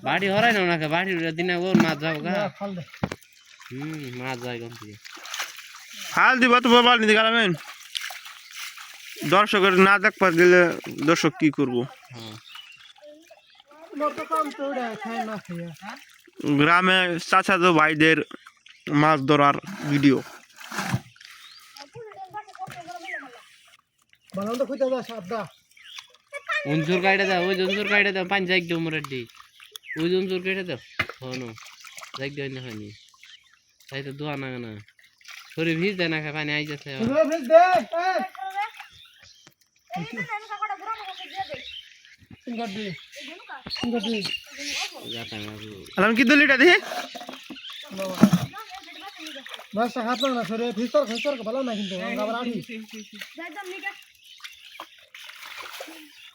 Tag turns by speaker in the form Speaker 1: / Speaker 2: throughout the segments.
Speaker 1: বাড়ি হরাই না ওনাকে বাড়ি দিনে ওর মাছ যাবো গা মাছ যায় কম থেকে
Speaker 2: হাল দিব তো বাল নিতে গেলাম দর্শকের না দেখবার গেলে দর্শক কি করবো গ্রামে চাচাতো ভাইদের মাছ ধরার ভিডিও
Speaker 1: উনচুর কাইটা দাও ওই জনচুর কাইটা দাও পানি যাই দাও মোর ডি ওই জনচুর কাইটা দাও হনো যাই দাও না হয়নি তাই তো দোয়া না না শরীর ভিজ দেয় না খা পানি আই যাচ্ছে
Speaker 2: কি দলিটা দেখে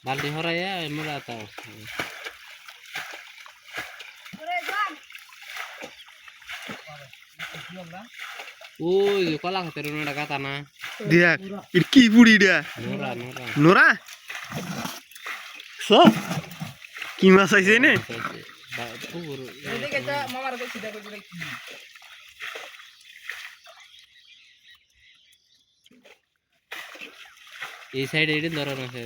Speaker 1: বালতি হরাইয়া মোরা তাও ওই কলা খাতের ওটা গাতা না
Speaker 2: দেখ এর কি পুড়ি এটা
Speaker 1: নোরা নোরা
Speaker 2: নোরা সো কি মাছ আইছে নে
Speaker 1: এই সাইডে এটা ধরানো আছে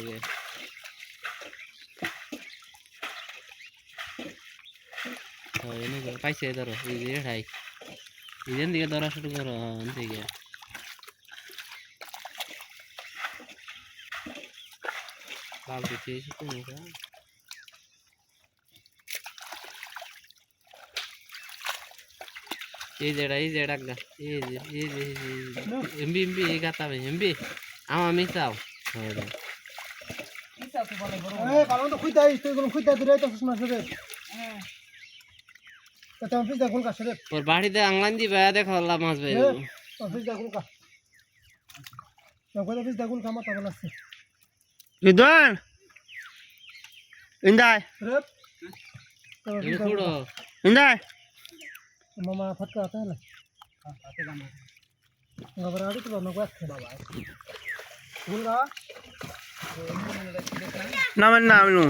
Speaker 1: পাইছে ধরো এই যে ঠাই এখান থেকে ধরা শুরু করো থেকে বালতি চেয়েছি তো এই যে ডাকা এই যে এমবি এমবি এই গাতা এমবি আমার মিসাও ওর বাড়িতে আংলান দিবা দেখো আল্লাহ মাছ ভাই
Speaker 2: রিদওয়ান ইন্দাই ইন্দাই
Speaker 3: मामा फटका आता है ना घबराहट तो ना कोई अच्छा बाबा बोलगा
Speaker 2: নাম নাম নো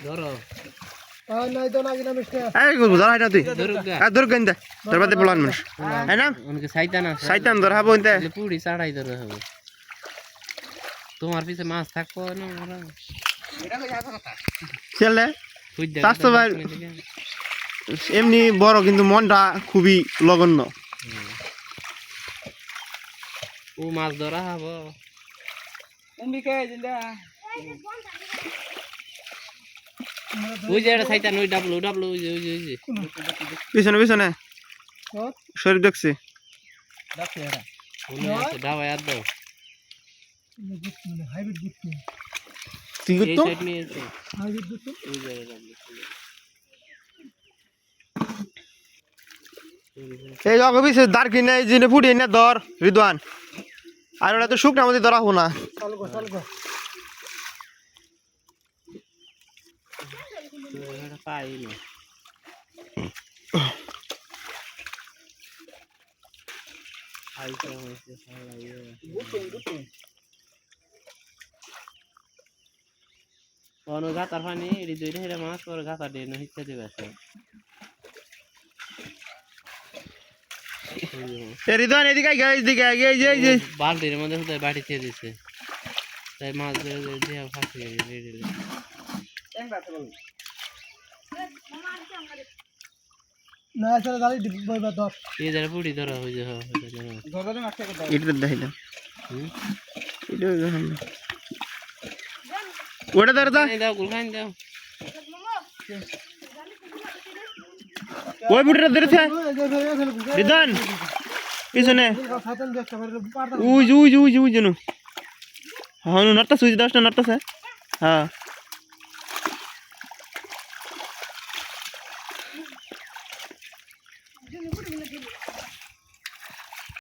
Speaker 1: ধরো
Speaker 3: नहीं तो ना कि ना मिस्टर
Speaker 2: এই গো ধরা এটা তুই ধর গেন্দা দরবাতে বলান মানুষ হ্যাঁ না
Speaker 1: উনকে শয়তান আছে
Speaker 2: শয়তান ধরা হবো ইনতে
Speaker 1: পুড়ি ছাড়াই ধরে হবে তোমার পিছে মাছ থাকবো না ওরা এটা কই যাবে কথা
Speaker 2: চলে স্বাস্থ্য ভাই এমনি বড় কিন্তু মনটা খুবই লগন্য
Speaker 1: ও মাছ ধরা হবো ওই যে এটা শয়তান ওই ডাবলু ডাবলু ওই যে
Speaker 2: পিছনে পিছনে শরীর দেখছি
Speaker 1: দাও আর দাও
Speaker 3: हाइब्रिड गुड
Speaker 2: তুই
Speaker 1: এই
Speaker 2: তো
Speaker 1: সাইড নিয়ে এসে
Speaker 3: हाइब्रिड गुड
Speaker 1: ওই যে ডাবলু
Speaker 2: এই জগ পিছে দার কিনে এই জিনে ফুড়ি না ধর রিদওয়ান আর ওটা তো শুকনা মধ্যে ধরা হবো না
Speaker 3: चल गो
Speaker 1: এটা পাই না আইসা হইছে সারা কোনো গাতার পানি হৃদয় হেরে মাছ পরে গাতা দিয়ে না হিচ্ছে দেবে
Speaker 2: রিদওয়ান এদিকে আয় এদিকে আয় এই যে
Speaker 1: বালতির মধ্যে শুধু বাড়ি ছেড়ে দিছে তাই মাছ ধরে দিয়ে ফাঁসি রেডি
Speaker 3: ना चल गाड़ी डिब्बा में दो
Speaker 1: এই যারা পুড়ি ধরা হয়ে যায়
Speaker 3: जोरदार मारते कर
Speaker 2: এটা দেখাইলাম এটা দেখাইলাম ওটা ধর দা
Speaker 1: দাও গুলখান দাও
Speaker 2: ওই বুড়িটা ধরেছে রিদওয়ান পিছনে
Speaker 3: सातन देख कर पार
Speaker 2: উই জনু হ্যাঁ নটটা সুইচ দাও না নটটা হ্যাঁ